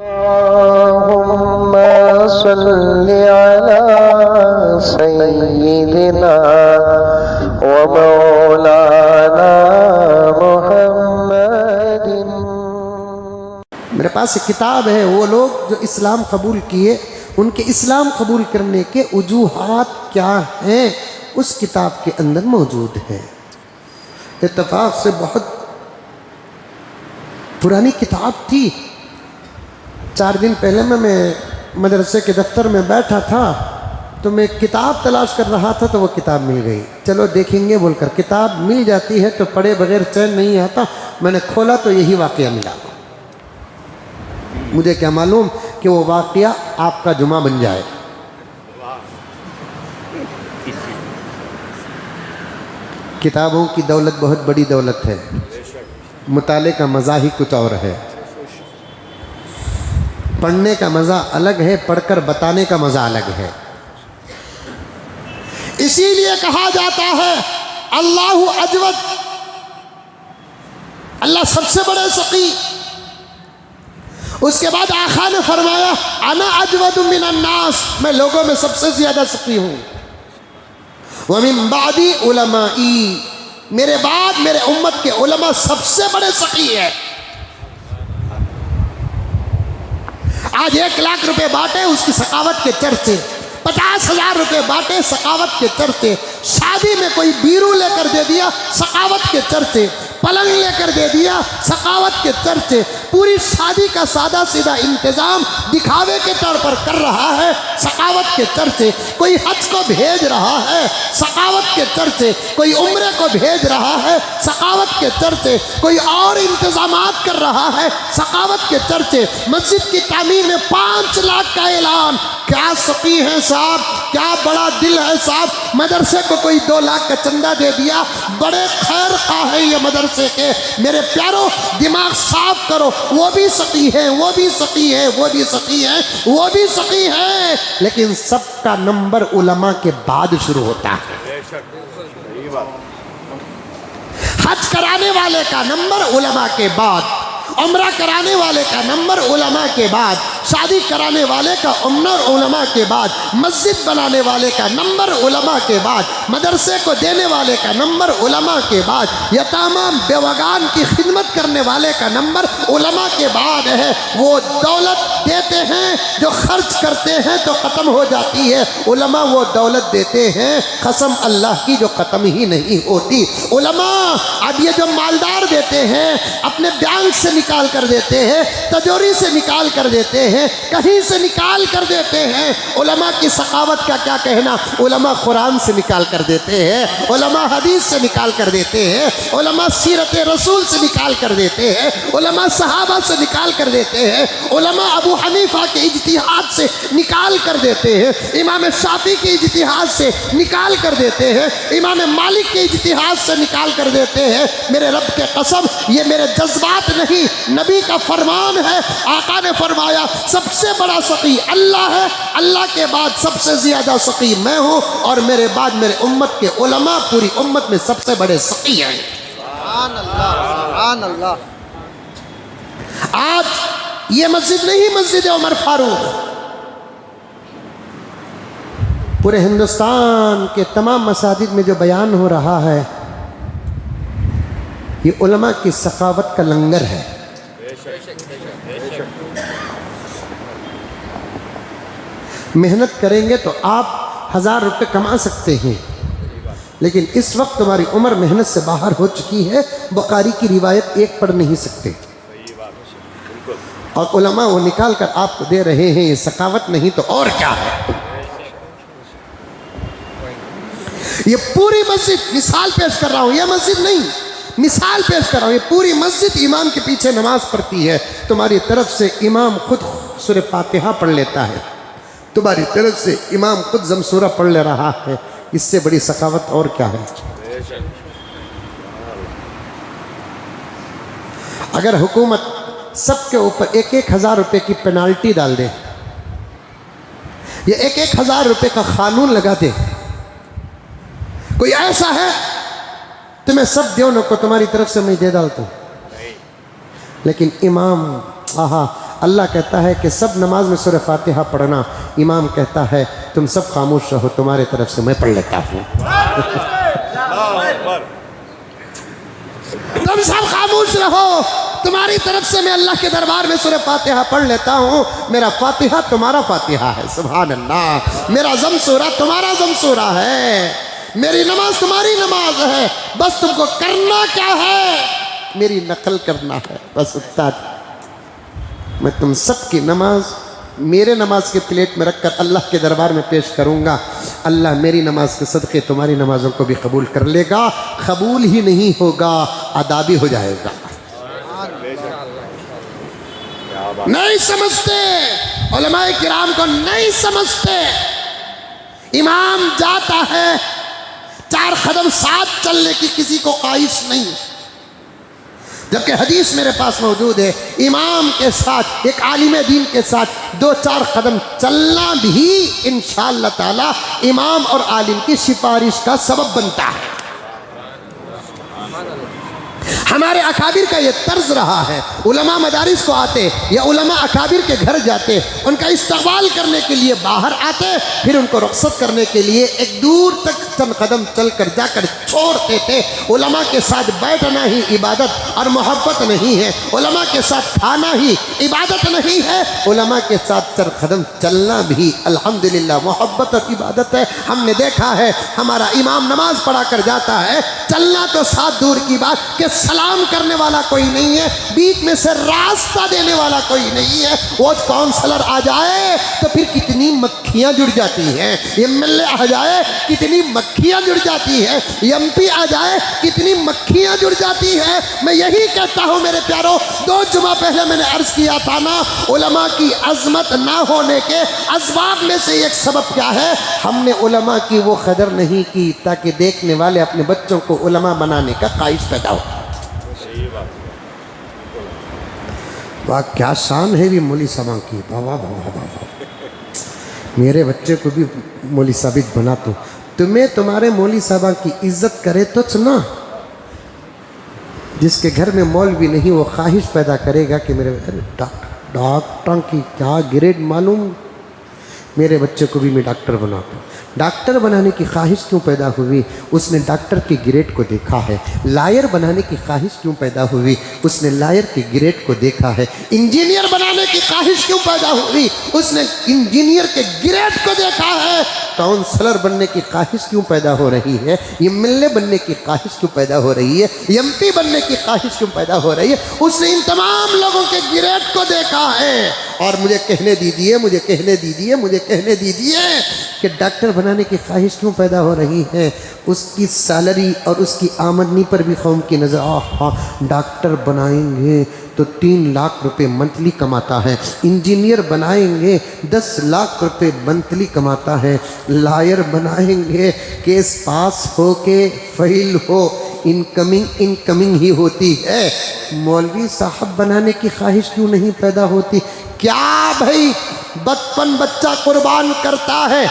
اللهم صل على سيدنا ومولانا محمد۔ میرے پاس ایک کتاب ہے، وہ لوگ جو اسلام قبول کیے ان کے اسلام قبول کرنے کے وجوہات کیا ہیں، اس کتاب کے اندر موجود ہے۔ اتفاق سے بہت پرانی کتاب تھی۔ 4 دن پہلے میں مدرسے کے دفتر میں بیٹھا تھا تو میں کتاب تلاش کر رہا تھا تو وہ کتاب مل گئی۔ چلو دیکھیں گے بول کر کتاب مل جاتی ہے تو پڑھے بغیر چین نہیں آتا۔ میں نے کھولا تو یہی واقعہ ملا۔ مجھے کیا معلوم کہ وہ واقعہ آپ کا جمعہ بن جائے۔ کتابوں کی دولت بہت بڑی دولت ہے، مطالعے کا مزہ ہی کچھ اور ہے۔ پڑھنے کا مزہ الگ ہے، پڑھ کر بتانے کا مزہ الگ ہے۔ اسی لیے کہا جاتا ہے اللہ اجود، اللہ سب سے بڑے سقی۔ اس کے بعد آقا نے فرمایا انا اجود من الناس، میں لوگوں میں سب سے زیادہ سقی ہوں۔ ومن بعدی علمائی، میرے بعد میرے امت کے علماء سب سے بڑے سقی ہیں۔ آج 1 لاکھ روپے بانٹے، اس کی سخاوت کے چرچے، 50,000 روپے بانٹے، سخاوت کے چرچے، شادی میں کوئی بیرو لے کر دے دیا، سخاوت کے چرچے، پلنگ لے کر دے دیا، سخاوت کے چرچے، پوری شادی کا سادہ سیدھا انتظام دکھاوے کے طور پر کر رہا ہے، سخاوت کے چرچے، کوئی حج کو بھیج رہا ہے، سخاوت کے چرچے، کوئی عمرے کو بھیج رہا ہے، سخاوت کے چرچے، کوئی اور انتظامات کر رہا ہے، سخاوت کے چرچے، مسجد کی تعمیر میں 5 لاکھ کا اعلان۔ کیا سقی ہیں صاحب، کیا بڑا دل ہے صاحب۔ مدرسے کو کوئی 2 لاکھ کا چندہ دے دیا، بڑے خیر خواہ ہیں یہ مدرسے کے۔ میرے پیاروں، دماغ صاف کرو، وہ بھی سقی ہیں، وہ بھی سقی ہیں، وہ بھی سقی ہیں، وہ بھی سقی ہیں، لیکن سب کا نمبر علماء کے بعد شروع ہوتا ہے۔ حج کرانے والے کا نمبر علماء کے بعد، عمرہ کرانے والے کا نمبر علماء کے بعد، شادی کرانے والے کا عمر علماء کے بعد، مسجد بنانے والے کا نمبر علماء کے بعد، مدرسے کو دینے والے کا نمبر علماء کے بعد، یتامى بیوگان کی خدمت کرنے والے کا نمبر علماء کے بعد ہے۔ وہ دولت دیتے ہیں جو خرچ کرتے ہیں تو ختم ہو جاتی ہے، علماء وہ دولت دیتے ہیں قسم اللہ کی جو ختم ہی نہیں ہوتی۔ علماء اب یہ جو مالدار دیتے ہیں اپنے بینک سے نکال کر دیتے ہیں، تجوری سے نکال کر دیتے ہیں، کہیں سے نکال کر دیتے ہیں۔ علماء کی سخاوت کا کیا کہنا، علماء قرآن سے نکال کر دیتے ہیں، علماء حدیث سے نکال کر دیتے ہیں، علماء سیرت رسول سے نکال کر دیتے ہیں، علماء صحابہ سے نکال کر دیتے ہیں، علماء ابو حنیفہ کے اجتہاد سے نکال کر دیتے ہیں، امام شافعی کے اجتہاد سے نکال کر دیتے ہیں، امام مالک کے اجتہاد سے نکال کر دیتے ہیں۔ میرے رب کے قسم، یہ میرے جذبات نہیں، نبی کا فرمان ہے۔ آقا نے فرمایا سب سے بڑا سقی اللہ ہے، اللہ کے بعد سب سے زیادہ سقی میں ہوں، اور میرے بعد میرے امت کے علماء پوری امت میں سب سے بڑے سقی ہیں۔ سبحان اللہ، سبحان اللہ۔ آج یہ مسجد نہیں، مسجد عمر فاروق، پورے ہندوستان کے تمام مساجد میں جو بیان ہو رہا ہے یہ علماء کی سخاوت کا لنگر ہے۔ محنت کریں گے تو آپ 1000 روپے کما سکتے ہیں، لیکن اس وقت تمہاری عمر محنت سے باہر ہو چکی ہے، بخاری کی روایت 1 پڑھ نہیں سکتے، اور علماء وہ نکال کر آپ کو دے رہے ہیں۔ یہ سخاوت نہیں تو اور کیا ہے؟ یہ پوری مسجد، مثال پیش کر رہا ہوں، یہ مسجد نہیں، مثال پیش کر رہا ہوں، یہ پوری مسجد امام کے پیچھے نماز پڑھتی ہے، تمہاری طرف سے امام خود سورہ فاتحہ پڑھ لیتا ہے، تمہاری طرف سے امام خود زمسورہ پڑھ لے رہا ہے، اس سے بڑی سخاوت اور کیا ہے؟ اگر حکومت سب کے اوپر 1,000 روپے کی پینالٹی ڈال دے، یہ 1,000 روپے کا قانون لگا دے، کوئی ایسا ہے تمہیں سب دیونوں کو تمہاری طرف سے میں دے ڈالتا ہوں، لیکن امام اللہ کہتا ہے کہ سب نماز میں سورہ فاتحہ پڑھنا، امام کہتا ہے تم سب خاموش رہو، تمہارے طرف سے میں پڑھ لیتا ہوں۔ تم سب خاموش رہو، تمہاری طرف سے میں اللہ کے دربار میں سورہ فاتحہ پڑھ لیتا ہوں۔ میرا فاتحہ تمہارا فاتحہ ہے، سبحان اللہ۔ میرا ضم سورہ تمہارا ضم سورہ ہے، میری نماز تمہاری نماز ہے، بس تم کو کرنا کیا ہے؟ میری نقل کرنا ہے بس۔ استاد میں تم سب کی نماز میرے نماز کے پلیٹ میں رکھ کر اللہ کے دربار میں پیش کروں گا، اللہ میری نماز کے صدقے تمہاری نمازوں کو بھی قبول کر لے گا۔ قبول ہی نہیں ہوگا، ادا بھی ہو جائے گا۔ نہیں سمجھتے، علماء کرام کو نہیں سمجھتے۔ امام جاتا ہے، 4 قدم ساتھ چلنے کی کسی کو خواہش نہیں، جبکہ حدیث میرے پاس موجود ہے، امام کے ساتھ، ایک عالم دین کے ساتھ 2-4 قدم چلنا بھی انشاءاللہ تعالی امام اور عالم کی سفارش کا سبب بنتا ہے۔ ہمارے اکابر کا یہ طرز رہا ہے، علماء مدارس کو آتے یا علماء اکابر کے گھر جاتے، ان کا استقبال کرنے کے لیے باہر آتے، پھر ان کو رخصت کرنے کے لیے ایک دور تک چند قدم چل کر جا کر چھوڑتے تھے۔ علماء کے ساتھ بیٹھنا ہی عبادت اور محبت نہیں ہے، علماء کے ساتھ کھانا ہی عبادت نہیں ہے، علماء کے ساتھ 4 قدم چلنا بھی الحمدللہ محبت اور عبادت ہے۔ ہم نے دیکھا ہے ہمارا امام نماز پڑھا کر جاتا ہے، چلنا تو ساتھ دور کی بات کہ سلام کرنے والا کوئی نہیں ہے، بیچ میں سے راستہ دینے والا کوئی نہیں ہے۔ وہ کونسلر آ جائے تو پھر کتنی مکھیاں جڑ جاتی ہیں، ایم ایل اے آ جائے کتنی مکھیاں جڑ جاتی ہیں، ایم پی آ جائے کتنی مکھیاں جڑ جاتی ہیں۔ میں یہی کہتا ہوں میرے پیاروں، 2 جمعہ پہلے میں نے عرض کیا تھا نا، علماء کی عظمت نہ ہونے کے اسباب میں سے ایک سبب کیا ہے؟ ہم نے علماء کی وہ قدر نہیں کی تاکہ دیکھنے والے اپنے بچوں کو علماء بنانے کا خواہش پیدا ہو۔ واہ کیا شان ہے بھی مولوی صاحبہ کی، واہ واہ واہ واہ، میرے بچے کو بھی مولوی صاحب بنا تو تمہیں تمہارے مولوی صاحبہ کی عزت کرے تو نا، جس کے گھر میں مولوی نہیں وہ خواہش پیدا کرے گا کہ میرے ڈاکٹر کی کیا گریڈ معلوم، میرے بچے کو بھی میں ڈاکٹر بناتا ہوں۔ ڈاکٹر بنانے کی خواہش کیوں پیدا ہوئی؟ اس نے ڈاکٹر کی گریڈ کو دیکھا ہے۔ لائر بنانے کی خواہش کیوں پیدا ہوئی؟ اس نے لائر کی گریڈ کو دیکھا ہے۔ انجینئر بنانے کی خواہش کیوں پیدا ہوئی؟ اس نے انجینئر کے گریڈ کو دیکھا ہے۔ کاؤنسلر بننے کی خواہش کیوں پیدا ہو رہی ہے؟ ایم ایل اے بننے کی خواہش کیوں پیدا ہو رہی ہے؟ ایم پی بننے کی خواہش کیوں پیدا ہو رہی ہے؟ اس نے ان تمام لوگوں کے گریڈ کو دیکھا ہے۔ اور مجھے کہنے دیجیے کہ ڈاکٹر بنانے کی خواہش کیوں پیدا ہو رہی ہے؟ اس کی سیلری اور اس کی آمدنی پر بھی قوم کی نظر، ڈاکٹر بنائیں گے تو 3 لاکھ روپے منتھلی کماتا ہے، انجینئر بنائیں گے 10 لاکھ روپے منتھلی کماتا ہے، لائر بنائیں گے کیس پاس ہو کے فیل ہو انکمنگ ہی ہوتی ہے۔ مولوی صاحب بنانے کی خواہش کیوں نہیں پیدا ہوتی؟ کیا بھائی بچپن بچہ قربان کرتا ہے،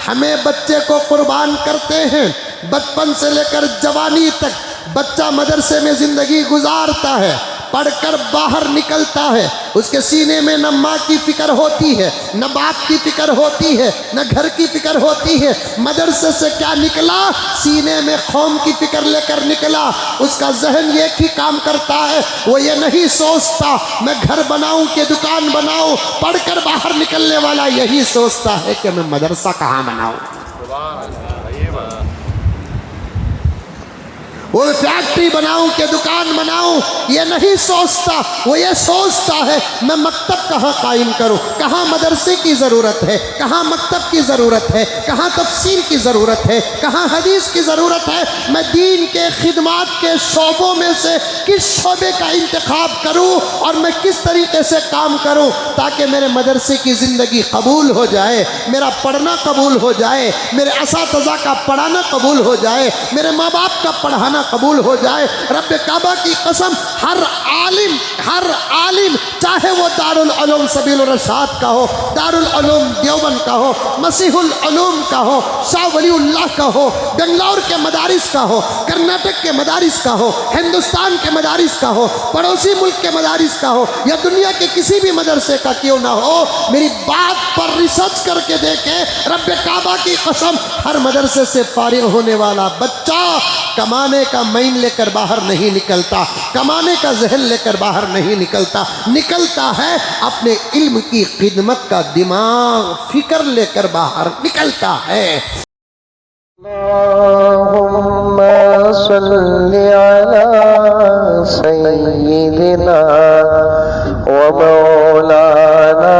ہمیں بچے کو قربان کرتے ہیں، بچپن سے لے کر جوانی تک بچہ مدرسے میں زندگی گزارتا ہے، پڑھ کر باہر نکلتا ہے، اس کے سینے میں نہ ماں کی فکر ہوتی ہے، نہ باپ کی فکر ہوتی ہے، نہ گھر کی فکر ہوتی ہے۔ مدرسے سے کیا نکلا؟ سینے میں قوم کی فکر لے کر نکلا۔ اس کا ذہن ایک ہی کام کرتا ہے، وہ یہ نہیں سوچتا میں گھر بناؤں کہ دکان بناؤں، پڑھ کر باہر نکلنے والا یہی سوچتا ہے کہ میں مدرسہ کہاں بناؤں، وہ فیکٹری بناؤں کہ دکان بناؤں، یہ نہیں سوچتا، وہ یہ سوچتا ہے میں مکتب کہاں قائم کروں، کہاں مدرسے کی ضرورت ہے، کہاں مکتب کی ضرورت ہے، کہاں تفسیر کی ضرورت ہے، کہاں حدیث کی ضرورت ہے، میں دین کے خدمات کے شعبوں میں سے کس شعبے کا انتخاب کروں اور میں کس طریقے سے کام کروں تاکہ میرے مدرسے کی زندگی قبول ہو جائے، میرا پڑھنا قبول ہو جائے، میرے اساتذہ کا پڑھانا قبول ہو جائے، میرے ماں باپ کا پڑھانا قبول ہو جائے۔ رب کعبہ کی قسم، ہر عالم چاہے وہ دارالعلوم سبیل الرشاد کا ہو، دارالعلوم دیوبند کا ہو، مسیح العلوم کا ہو، شاہ ولی اللہ کا ہو، بنگلور کے مدارس کا ہو، کرناٹک کے مدارس کا ہو، ہندوستان کے مدارس کا ہو، پڑوسی ملک کے مدارس کا ہو، یا دنیا کے کسی بھی مدرسے کا کیوں نہ ہو، میری بات پر ریسرچ کر کے دیکھیں، رب کعبہ کی قسم، ہر مدرسے سے فارغ ہونے والا بچہ کمانے کا مین لے کر باہر نہیں نکلتا، کمانے کا ذہن لے کر باہر نہیں نکلتا، نکلتا ہے اپنے علم کی خدمت کا دماغ فکر لے کر باہر نکلتا ہے۔ اللهم صل على سيدنا ومولانا